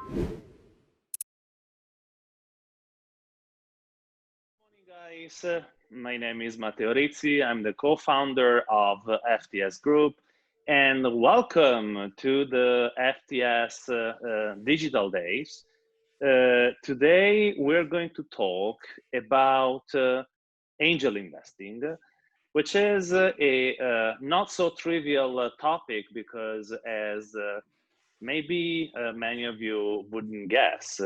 Morning, guys. My name is Matteo Rizzi. I'm the co-founder of FTS Group, and welcome to the FTS Digital Days. Today, we're going to talk about angel investing, which is a not so trivial topic because, as maybe many of you wouldn't guess,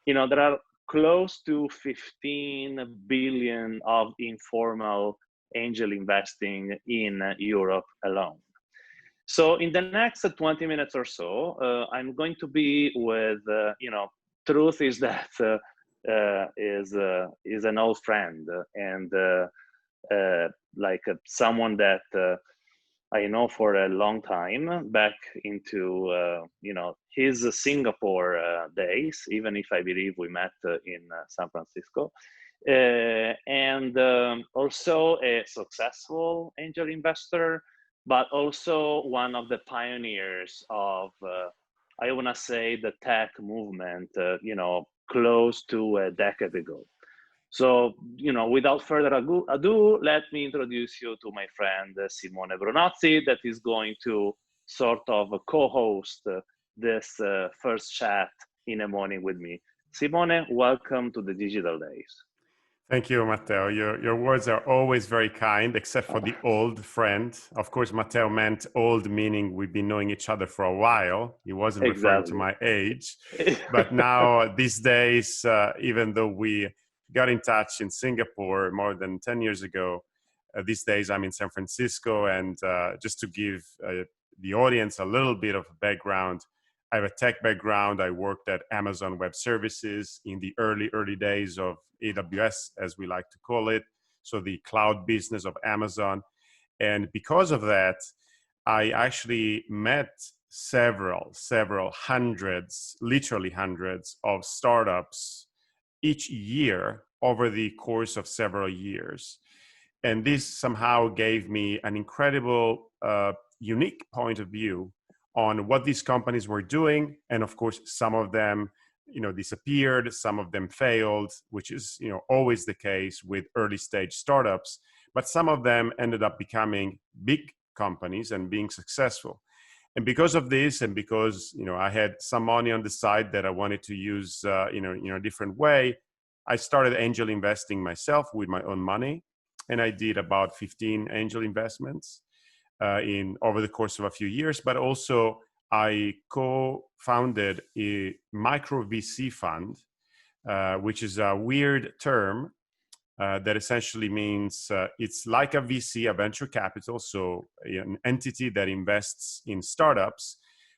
there are close to 15 billion of informal angel investing in Europe alone. So in the next 20 minutes or so, I'm going to be with, truth is that is an old friend and someone that I know for a long time, back into his Singapore days, even if I believe we met in San Francisco, and also a successful angel investor, but also one of the pioneers of, I want to say, the tech movement, close to a decade ago. So, without further ado, let me introduce you to my friend Simone Brunozzi, that is going to sort of co-host this first chat in the morning with me. Simone, welcome to the Digital Days. Thank you, Matteo. Your words are always very kind, except for the old friend. Of course, Matteo meant old, meaning we've been knowing each other for a while. He wasn't referring to my age. But now, these days, even though we got in touch in Singapore more than 10 years ago, these days I'm in San Francisco. And just to give the audience a little bit of background, I have a tech background. I worked at Amazon Web Services in the early days of AWS, as we like to call it, so the cloud business of Amazon. And because of that, I actually met several hundreds, literally hundreds of startups each year over the course of several years. And this somehow gave me an incredible, unique point of view on what these companies were doing. And of course, some of them disappeared, some of them failed, which is always the case with early stage startups, but some of them ended up becoming big companies and being successful. And because of this, and because I had some money on the side that I wanted to use in a different way, I started angel investing myself with my own money, and I did about 15 angel investments over the course of a few years. But also I co-founded a micro VC fund, which is a weird term that essentially means it's like a VC, a venture capital, so an entity that invests in startups.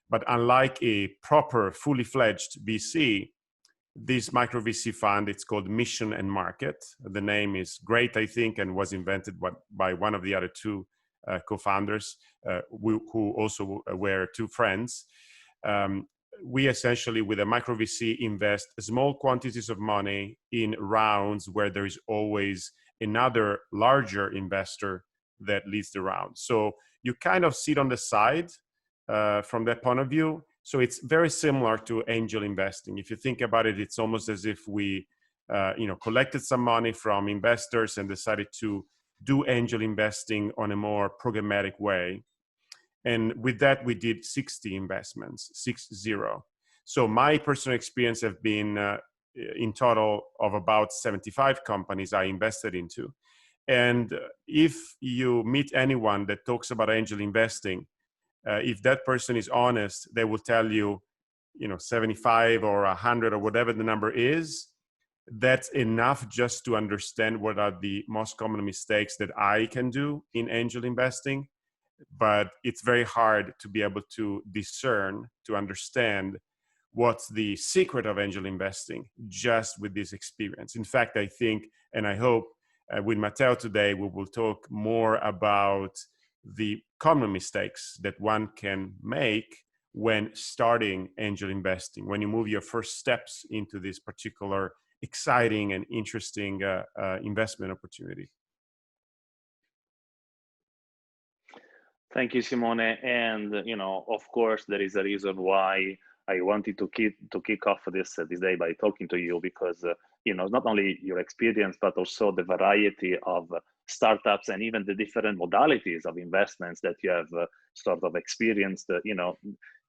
But unlike a proper, fully fledged VC, this micro VC fund, it's called Mission and Market. The name is great, I think, and was invented by one of the other two co-founders who also were two friends. We essentially, with a micro VC, invest small quantities of money in rounds where there is always another larger investor that leads the round. So you kind of sit on the side from that point of view. So it's very similar to angel investing. If you think about it, it's almost as if we collected some money from investors and decided to do angel investing on a more programmatic way. And with that, we did 60 investments, 60. So my personal experience have been in total of about 75 companies I invested into. And if you meet anyone that talks about angel investing, if that person is honest, they will tell you, 75 or 100 or whatever the number is, that's enough just to understand what are the most common mistakes that I can do in angel investing. But it's very hard to be able to discern, to understand what's the secret of angel investing just with this experience. In fact, I think, and I hope with Matteo today, we will talk more about the common mistakes that one can make when starting angel investing, when you move your first steps into this particular exciting and interesting investment opportunity. Thank you, Simone. And, of course, there is a reason why I wanted to kick off this day by talking to you because not only your experience but also the variety of startups and even the different modalities of investments that you have sort of experienced.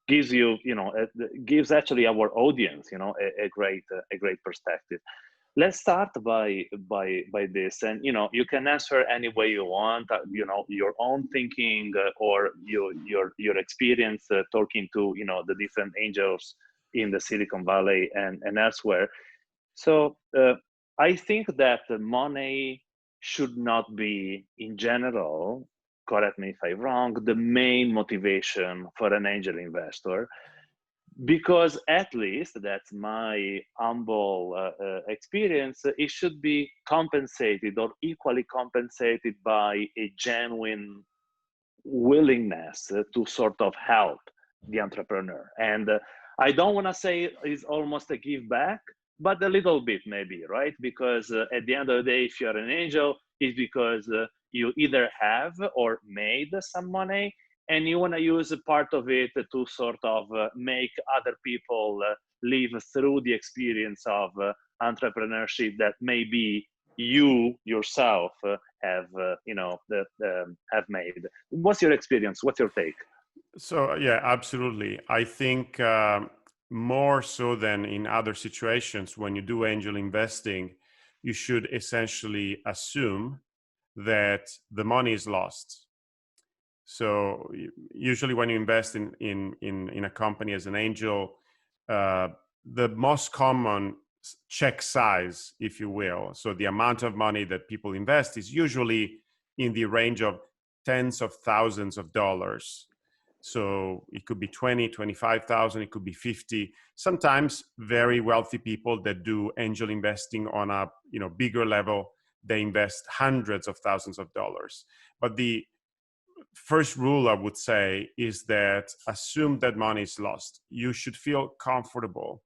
Gives actually our audience a great perspective. Let's start by this, and you can answer any way you want, your own thinking or your experience talking to the different angels in the Silicon Valley and elsewhere. So I think that money should not be, in general, correct me if I'm wrong, the main motivation for an angel investor, because at least that's my humble experience, it should be compensated or equally compensated by a genuine willingness to sort of help the entrepreneur. And I don't want to say it's almost a give back, but a little bit maybe, right? Because at the end of the day, if you're an angel, it's because you either have or made some money, and you want to use a part of it to sort of make other people live through the experience of entrepreneurship that maybe you yourself have have made. What's your experience? What's your take? So yeah, absolutely. I think more so than in other situations, when you do angel investing, you should essentially assume that the money is lost. So usually when you invest in a company as an angel, the most common check size, if you will, so the amount of money that people invest is usually in the range of tens of thousands of dollars. So it could be 20, 25,000, it could be 50. Sometimes very wealthy people that do angel investing on a bigger level, they invest hundreds of thousands of dollars. But the first rule I would say is that assume that money is lost. You should feel comfortable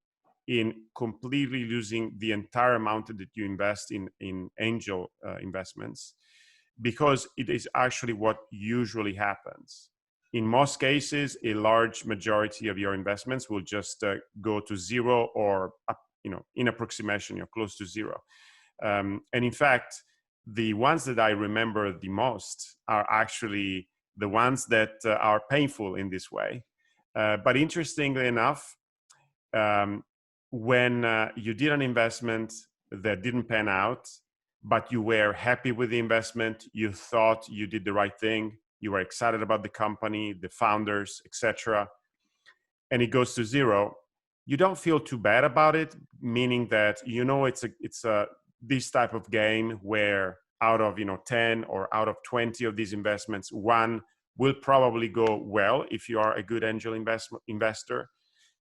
in completely losing the entire amount that you invest in angel investments, because it is actually what usually happens. In most cases, a large majority of your investments will just go to zero, or in approximation, you're close to zero. And in fact, the ones that I remember the most are actually the ones that are painful in this way. But interestingly enough, when you did an investment that didn't pan out, but you were happy with the investment, you thought you did the right thing, you were excited about the company, the founders, etc., and it goes to zero, you don't feel too bad about it, meaning that it's a this type of game where out of 10 or out of 20 of these investments, one will probably go well if you are a good angel investor,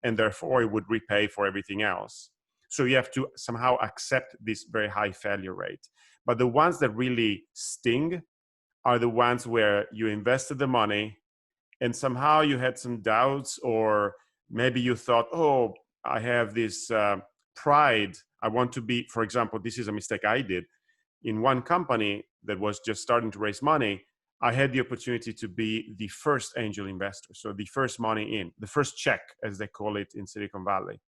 and therefore it would repay for everything else. So you have to somehow accept this very high failure rate. But the ones that really sting are the ones where you invested the money and somehow you had some doubts, or maybe you thought, oh, I have this pride. I want to be, for example, this is a mistake I did. In one company that was just starting to raise money, I had the opportunity to be the first angel investor. So the first money in, the first check, as they call it in Silicon Valley.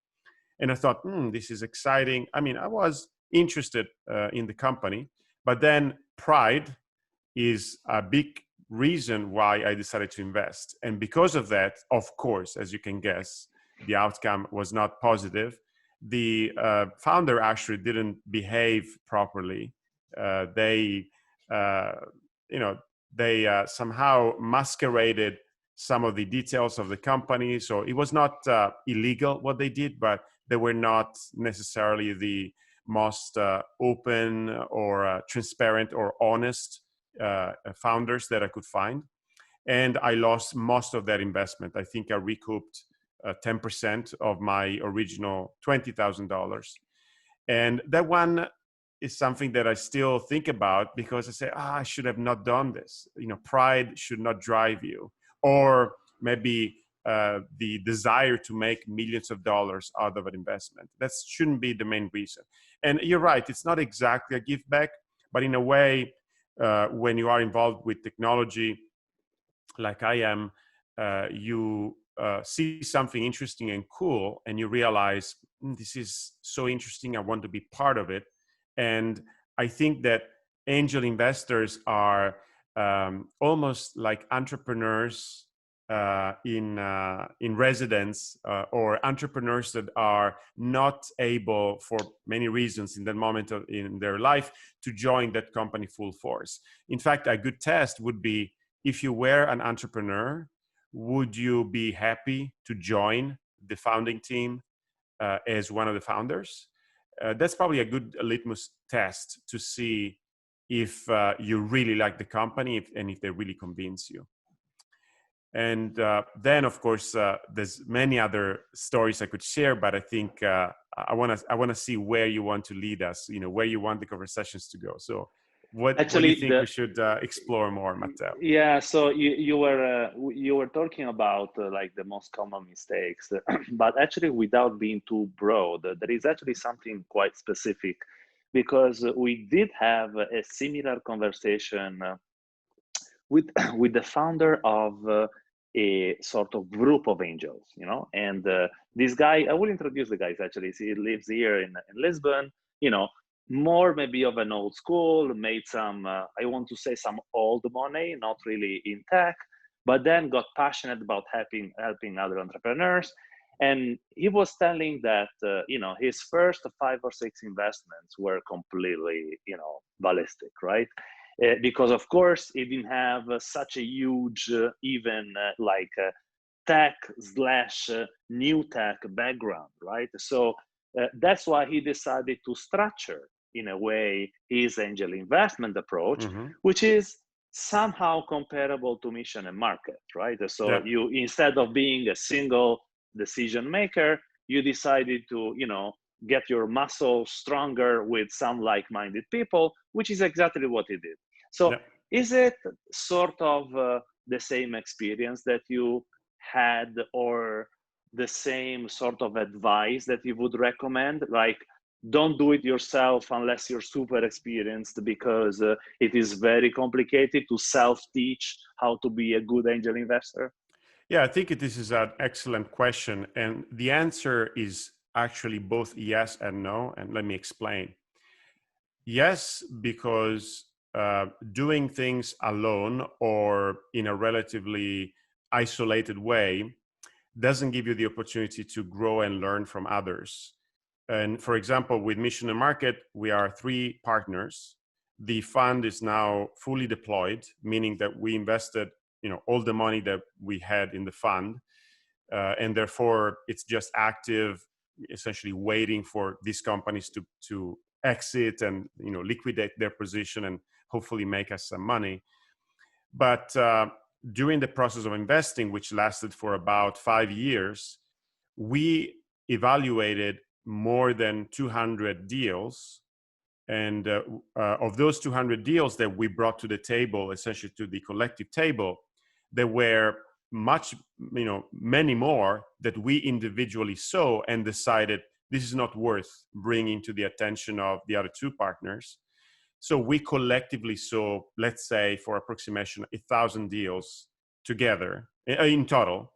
And I thought, this is exciting. I mean, I was interested in the company, but then pride is a big reason why I decided to invest. And because of that, of course, as you can guess, the outcome was not positive. The founder actually didn't behave properly. They somehow masqueraded some of the details of the company. So it was not illegal what they did, but they were not necessarily the most open or transparent or honest founders that I could find. And I lost most of that investment. I think I recouped 10% of my original $20,000. And that one is something that I still think about, because I say, I should have not done this. Pride should not drive you. Or maybe the desire to make millions of dollars out of an investment. That shouldn't be the main reason. And you're right, it's not exactly a give back, but in a way, when you are involved with technology, like I am, you see something interesting and cool, and you realize, this is so interesting, I want to be part of it. And I think that angel investors are almost like entrepreneurs in residence, or entrepreneurs that are not able, for many reasons in that moment in their life, to join that company full force. In fact, a good test would be, if you were an entrepreneur, would you be happy to join the founding team as one of the founders? That's probably a good litmus test to see if you really like the company, and if they really convince you. And then, of course, there's many other stories I could share, but I think I want to see where you want to lead us. Where you want the conversations to go. So, what do you think we should explore more, Matteo? Yeah, so you were talking about like the most common mistakes, but actually, without being too broad, there is actually something quite specific, because we did have a similar conversation with with the founder of a sort of group of angels, and this guy, I will introduce the guys. Actually, he lives here in Lisbon, more maybe of an old school, made some I want to say some old money, not really in tech, but then got passionate about helping other entrepreneurs. And he was telling that his first 5 or 6 investments were completely ballistic, right? Because of course he didn't have such a huge even like tech slash new tech background, right? So that's why he decided to structure in a way his angel investment approach, which is somehow comparable to mission and market, right? So you, instead of being a single decision maker, you decided to get your muscle stronger with some like-minded people, which is exactly what he did. So is it sort of the same experience that you had, or the same sort of advice that you would recommend? Like, don't do it yourself unless you're super experienced, because it is very complicated to self-teach how to be a good angel investor? Yeah, I think this is an excellent question. And the answer is actually both yes and no. And let me explain. Yes, because doing things alone or in a relatively isolated way doesn't give you the opportunity to grow and learn from others. And for example, with Mission and Market, we are 3 partners. The fund is now fully deployed, meaning that we invested all the money that we had in the fund, and therefore it's just active, essentially waiting for these companies to exit and liquidate their position and hopefully make us some money. But during the process of investing, which lasted for about 5 years, we evaluated more than 200 deals. And of those 200 deals that we brought to the table, essentially to the collective table, there were many more that we individually saw and decided this is not worth bringing to the attention of the other 2 partners. So we collectively saw, let's say, for approximation, 1,000 deals together in total.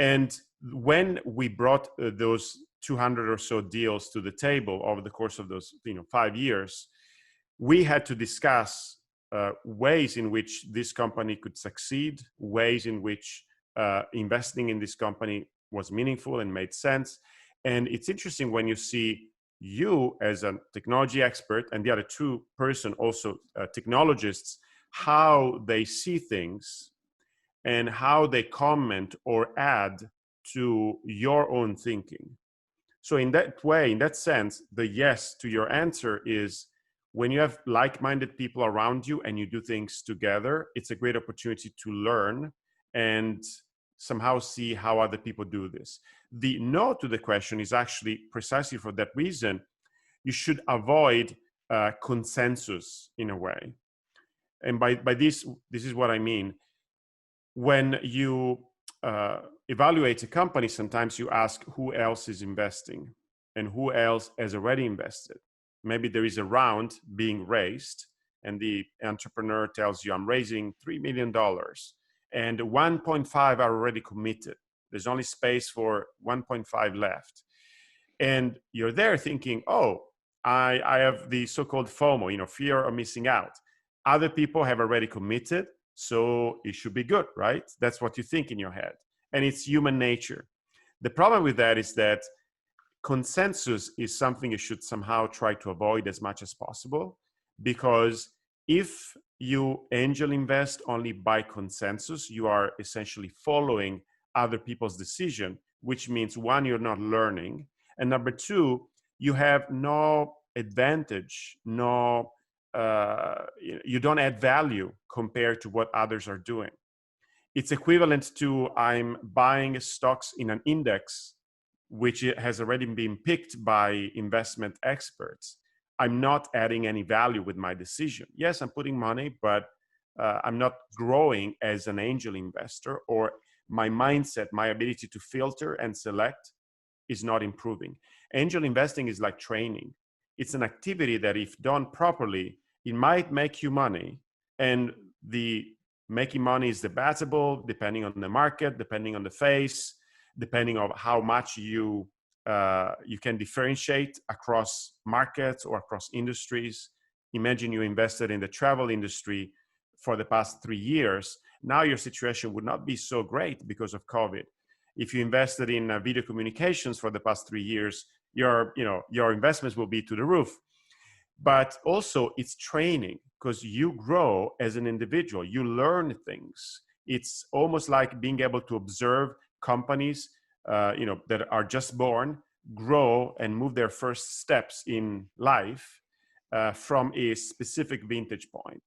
And when we brought those 200 or so deals to the table over the course of those 5 years, we had to discuss ways in which this company could succeed, ways in which investing in this company was meaningful and made sense. And it's interesting when you see you as a technology expert and the other 2 person also technologists, how they see things and how they comment or add to your own thinking. So in that way, in that sense, the yes to your answer is, when you have like-minded people around you and you do things together, it's a great opportunity to learn and somehow see how other people do this. The no to the question is actually precisely for that reason. You should avoid consensus in a way. And by this is what I mean. When you evaluate a company, sometimes you ask who else is investing and who else has already invested. Maybe there is a round being raised and the entrepreneur tells you, I'm raising $3 million and 1.5 are already committed. There's only space for 1.5 left. And you're there thinking, oh, I have the so-called FOMO, fear of missing out. Other people have already committed, so it should be good, right? That's what you think in your head. And it's human nature. The problem with that is that consensus is something you should somehow try to avoid as much as possible, because if you angel invest only by consensus, you are essentially following other people's decision, which means one, you're not learning, and number two, you have no advantage, you don't add value compared to what others are doing. It's equivalent to I'm buying stocks in an index which has already been picked by investment experts. I'm not adding any value with my decision. Yes, I'm putting money, but I'm not growing as an angel investor, or my mindset, my ability to filter and select is not improving. Angel investing is like training. It's an activity that if done properly, it might make you money, and the making money is debatable depending on the market, depending on the phase, depending on how much you can differentiate across markets or across industries. Imagine you invested in the travel industry for the past 3 years. Now your situation would not be so great because of COVID. If you invested in video communications for the past 3 years, your investments will be to the roof. But also it's training, because you grow as an individual, you learn things. It's almost like being able to observe companies that are just born grow and move their first steps in life from a specific vintage point.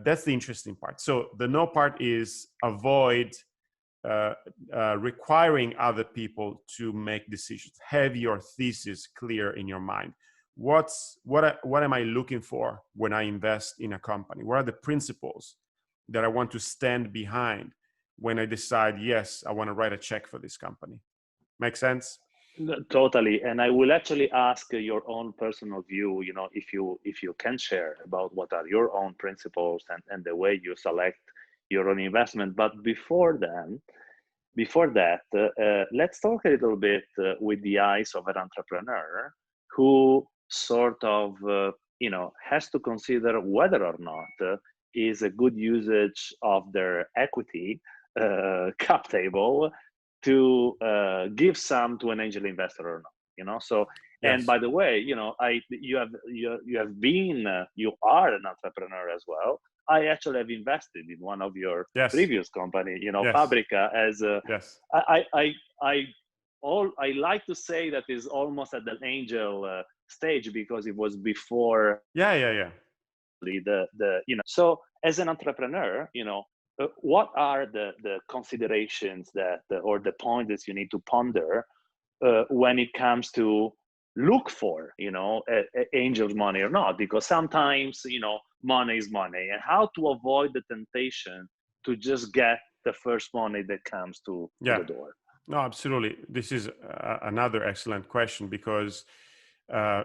That's the interesting part. So the no part is avoid requiring other people to make decisions. Have your thesis clear in your mind. What am I looking for when I invest in a company? What are the principles that I want to stand behind when I decide, yes, I want to write a check for this company? Make sense? Totally. And I will actually ask your own personal view, if you can share about what are your own principles and the way you select your own investment. But before that, let's talk a little bit with the eyes of an entrepreneur who sort of, has to consider whether or not is a good usage of their equity cap table to give some to an angel investor or not. So, yes. And by the way, you are an entrepreneur as well. I actually have invested in one of your previous company, Fabrica, as yes. I like to say that is almost at the angel stage, because it was before. Yeah. So as an entrepreneur, what are the considerations or the points that you need to ponder when it comes to look for, angel's money or not? Because sometimes, money is money, and how to avoid the temptation to just get the first money that comes to the door. No, absolutely. This is another excellent question, because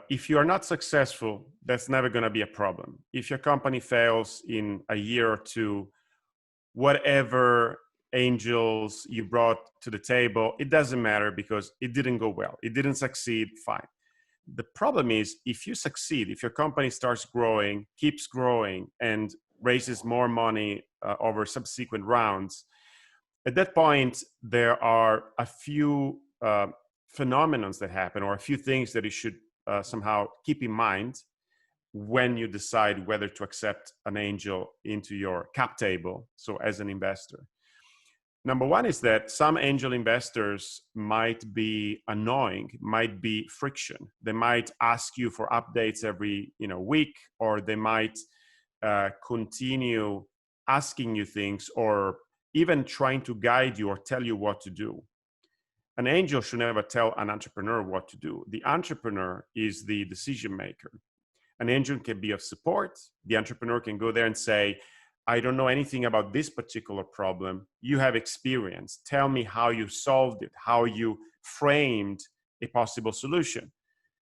if you are not successful, that's never going to be a problem. If your company fails in a year or two, whatever angels you brought to the table, it doesn't matter, because it didn't go well. It didn't succeed, fine. The problem is, if you succeed, if your company starts growing, keeps growing, and raises more money over subsequent rounds, at that point, there are a few phenomena that happen, or a few things that you should somehow keep in mind when you decide whether to accept an angel into your cap table, so as an investor. Number one is that some angel investors might be annoying, might be friction. They might ask you for updates every week, or they might continue asking you things, or even trying to guide you or tell you what to do. An angel should never tell an entrepreneur what to do. The entrepreneur is the decision maker. An angel can be of support. The entrepreneur can go there and say, I don't know anything about this particular problem. You have experience. Tell me how you solved it, how you framed a possible solution.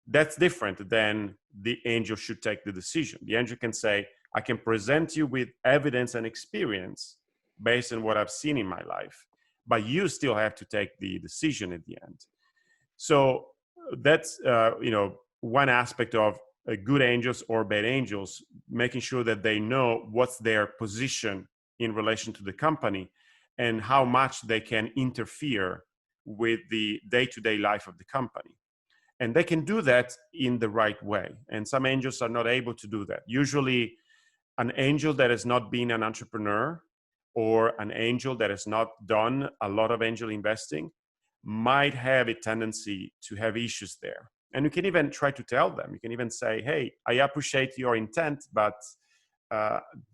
That's different than the angel should take the decision. The angel can say, I can present you with evidence and experience based on what I've seen in my life, but you still have to take the decision at the end. So that's one aspect of good angels or bad angels, making sure that they know what's their position in relation to the company and how much they can interfere with the day-to-day life of the company. And they can do that in the right way. And some angels are not able to do that. Usually an angel that has not been an entrepreneur or an angel that has not done a lot of angel investing might have a tendency to have issues there. And you can even try to tell them. You can even say, hey, I appreciate your intent, but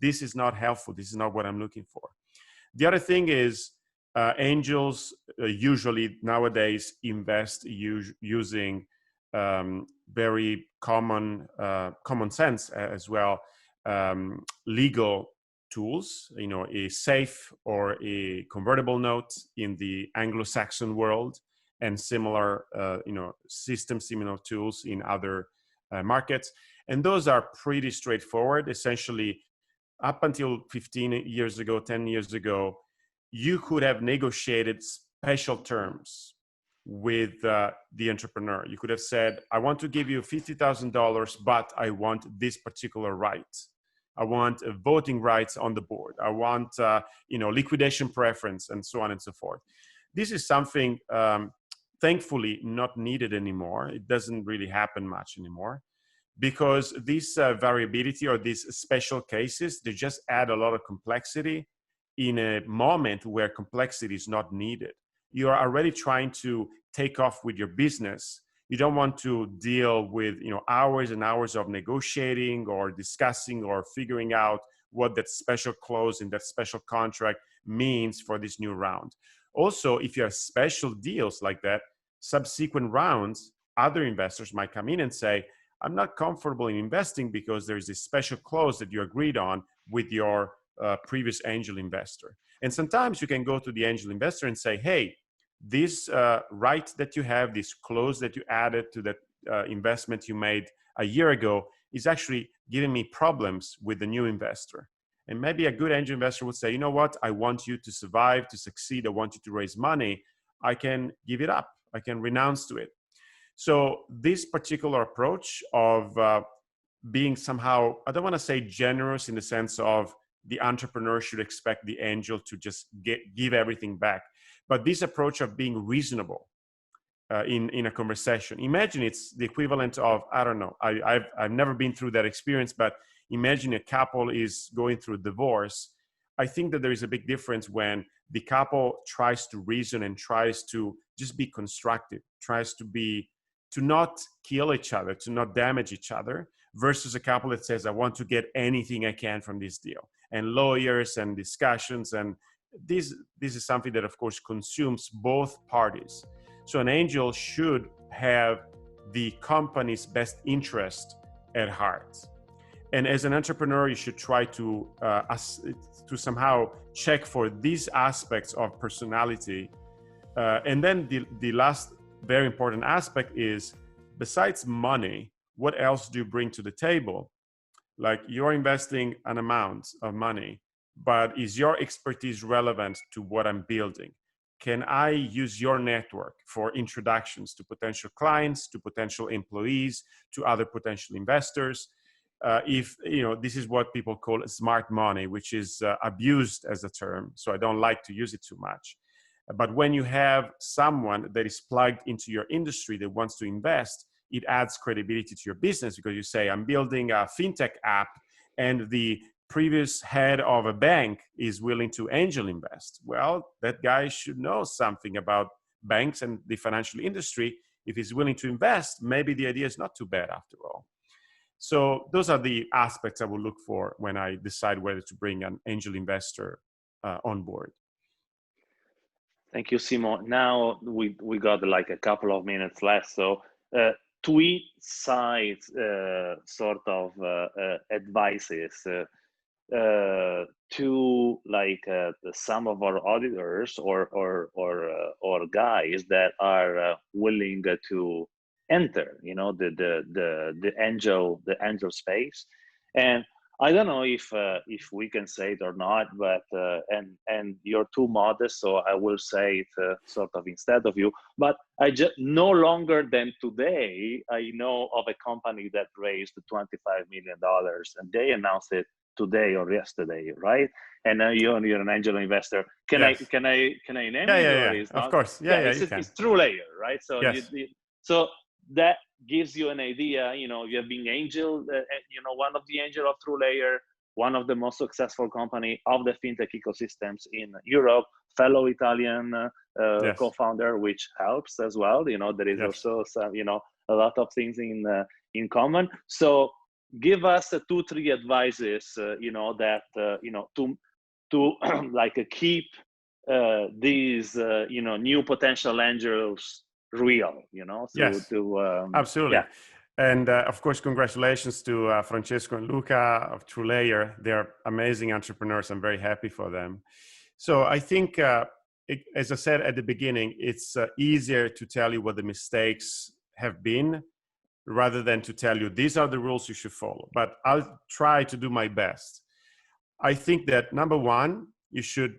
this is not helpful. This is not what I'm looking for. The other thing is angels usually nowadays invest using very common sense as well, legal tools, a safe or a convertible note in the Anglo-Saxon world, and similar, similar tools in other markets. And those are pretty straightforward. Essentially, up until 15 years ago, 10 years ago, you could have negotiated special terms with the entrepreneur. You could have said, I want to give you $50,000, but I want this particular right. I want voting rights on the board. I want, liquidation preference, and so on and so forth. This is something, thankfully, not needed anymore. It doesn't really happen much anymore, because this variability or these special cases, they just add a lot of complexity in a moment where complexity is not needed. You are already trying to take off with your business. You don't want to deal with hours and hours of negotiating or discussing or figuring out what that special clause in that special contract means for this new round. Also, if you have special deals like that, subsequent rounds, other investors might come in and say, I'm not comfortable in investing because there's this special clause that you agreed on with your previous angel investor. And sometimes you can go to the angel investor and say, hey, this right that you have, this clause that you added to that investment you made a year ago is actually giving me problems with the new investor. And maybe a good angel investor would say, you know what, I want you to survive, to succeed. I want you to raise money. I can give it up. I can renounce to it. So this particular approach of being somehow, I don't want to say generous in the sense of the entrepreneur should expect the angel to just give everything back, but this approach of being reasonable in a conversation. Imagine it's the equivalent of, I don't know, I've never been through that experience, but imagine a couple is going through a divorce. I think that there is a big difference when the couple tries to reason and tries to just be constructive, tries to not kill each other, to not damage each other, versus a couple that says, I want to get anything I can from this deal. And lawyers and discussions, and this is something that, of course, consumes both parties. So an angel should have the company's best interest at heart. And as an entrepreneur, you should try to somehow check for these aspects of personality. And then the last very important aspect is, besides money, what else do you bring to the table? Like, you're investing an amount of money, but is your expertise relevant to what I'm building? Can I use your network for introductions to potential clients, to potential employees, to other potential investors? If, this is what people call smart money, which is abused as a term, so I don't like to use it too much. But when you have someone that is plugged into your industry that wants to invest, it adds credibility to your business, because you say, I'm building a fintech app and the previous head of a bank is willing to angel invest. Well, that guy should know something about banks and the financial industry. If he's willing to invest, maybe the idea is not too bad after all. So those are the aspects I will look for when I decide whether to bring an angel investor on board. Thank you, Simone. Now we got like a couple of minutes left. So tweet sides sort of advices to like some of our auditors or guys that are willing to enter, the angel space. And I don't know if we can say it or not, but and you're too modest, so I will say it sort of instead of you. But I just no longer than today, I know of a company that raised $25 million, and they announced it today or yesterday, right? And now you're an angel investor. Can I Yes. can I can I name Yeah, it, yeah, or yeah. is Of not? course. Yeah, Yeah, yeah, you can. it's True Layer, right? So Yes. so that gives you an idea. You have been angel, one of the angel of True Layer, one of the most successful company of the fintech ecosystems in Europe, fellow Italian Yes. co-founder, which helps as well. There is Yes. also some, a lot of things in common. So give us 2-3 advices, that to like keep these new potential angels real, Yes. Absolutely. yeah. And of course, congratulations to Francesco and Luca of True Layer. They're amazing entrepreneurs. I'm very happy for them. So I think, as I said at the beginning, it's easier to tell you what the mistakes have been rather than to tell you these are the rules you should follow. But I'll try to do my best. I think that number one, you should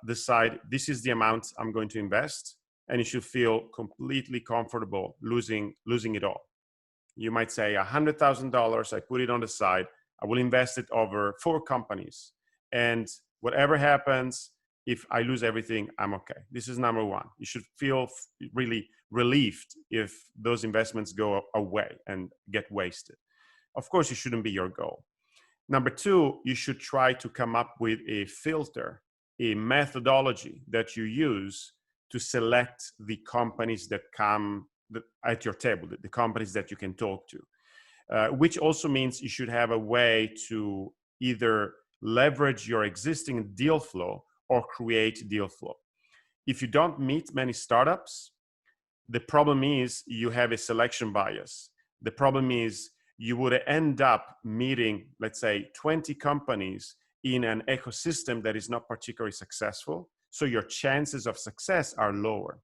decide this is the amount I'm going to invest, and you should feel completely comfortable losing it all. You might say $100,000, I put it on the side, I will invest it over 4 companies, and whatever happens, if I lose everything, I'm okay. This is number one. You should feel really relieved if those investments go away and get wasted. Of course, it shouldn't be your goal. Number two, you should try to come up with a filter, a methodology that you use to select the companies that come at your table, the companies that you can talk to, which also means you should have a way to either leverage your existing deal flow or create deal flow. If you don't meet many startups, the problem is you have a selection bias. The problem is you would end up meeting, let's say, 20 companies in an ecosystem that is not particularly successful. So your chances of success are lower.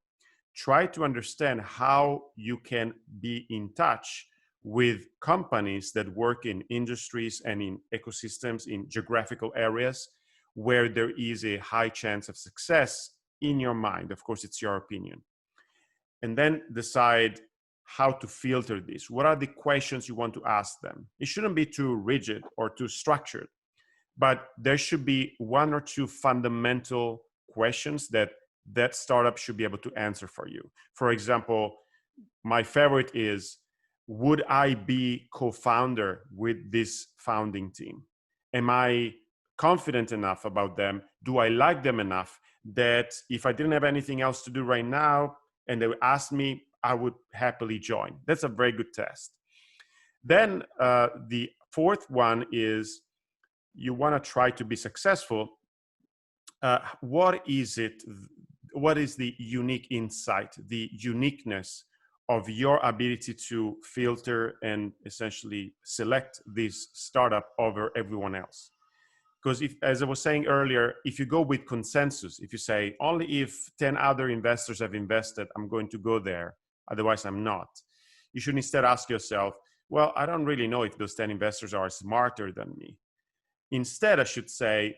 Try to understand how you can be in touch with companies that work in industries and in ecosystems in geographical areas where there is a high chance of success in your mind. Of course, it's your opinion. And then decide how to filter this. What are the questions you want to ask them? It shouldn't be too rigid or too structured, but there should be 1 or 2 fundamental questions that startup should be able to answer for you. For example, my favorite is, would I be co-founder with this founding team? Am I confident enough about them? Do I like them enough that if I didn't have anything else to do right now and they would ask me, I would happily join? That's a very good test. Then the fourth one is, you want to try to be successful. What is it? What is the unique insight, the uniqueness of your ability to filter and essentially select this startup over everyone else? Because if, as I was saying earlier, if you go with consensus, if you say only if 10 other investors have invested, I'm going to go there, otherwise I'm not. You should instead ask yourself, well, I don't really know if those 10 investors are smarter than me. Instead, I should say,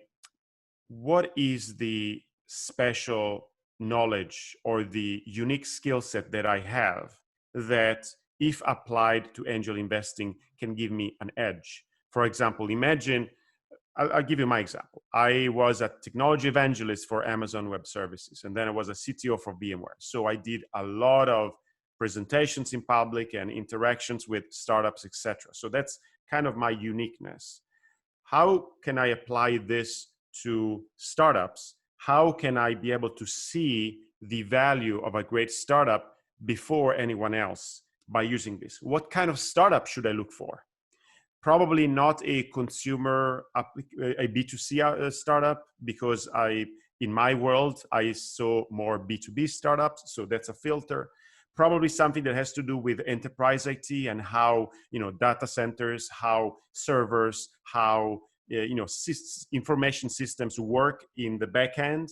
what is the special knowledge or the unique skill set that I have that, if applied to angel investing, can give me an edge? For example, imagine, I'll give you my example. I was a technology evangelist for Amazon Web Services, and then I was a CTO for VMware. So I did a lot of presentations in public and interactions with startups, etc. So that's kind of my uniqueness. How can I apply this to startups? How can I be able to see the value of a great startup before anyone else by using this? What kind of startup should I look for? Probably not a consumer, a B2C startup, because in my world, I saw more B2B startups, so that's a filter. Probably something that has to do with enterprise IT and how, data centers, how servers, how, information systems work in the back end,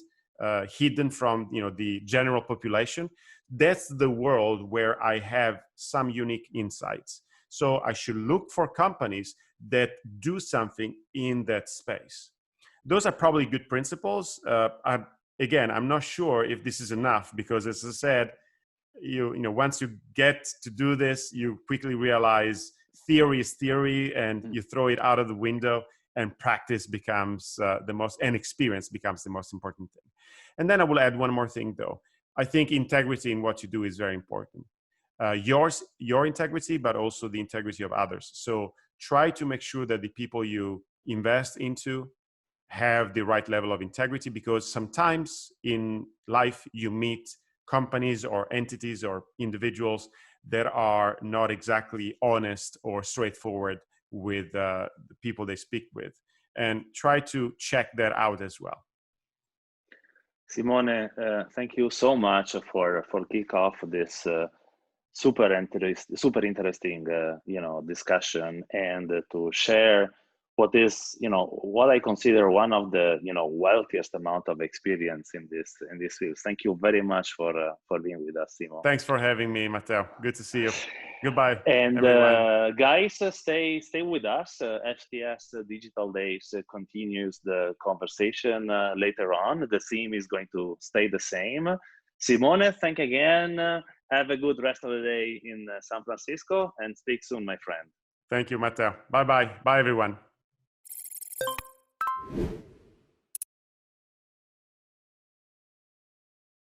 hidden from, the general population. That's the world where I have some unique insights. So I should look for companies that do something in that space. Those are probably good principles. I'm not sure if this is enough, because as I said, you know, once you get to do this, you quickly realize theory is theory, and you throw it out of the window, and practice becomes and experience becomes the most important thing. And then I will add one more thing, though. I think integrity in what you do is very important. Your integrity, but also the integrity of others. So try to make sure that the people you invest into have the right level of integrity, because sometimes in life you meet companies or entities or individuals that are not exactly honest or straightforward with the people they speak with, and try to check that out as well. Simone, thank you so much for kick off this super interesting discussion, and to share what is, what I consider one of the wealthiest amount of experience in this field. Thank you very much for being with us, Simone. Thanks for having me, Matteo. Good to see you. Goodbye. And everyone. Guys, stay with us. FTS Digital Days continues the conversation later on. The theme is going to stay the same. Simone, thank again. Have a good rest of the day in San Francisco, and speak soon, my friend. Thank you, Matteo. Bye-bye. Bye, everyone.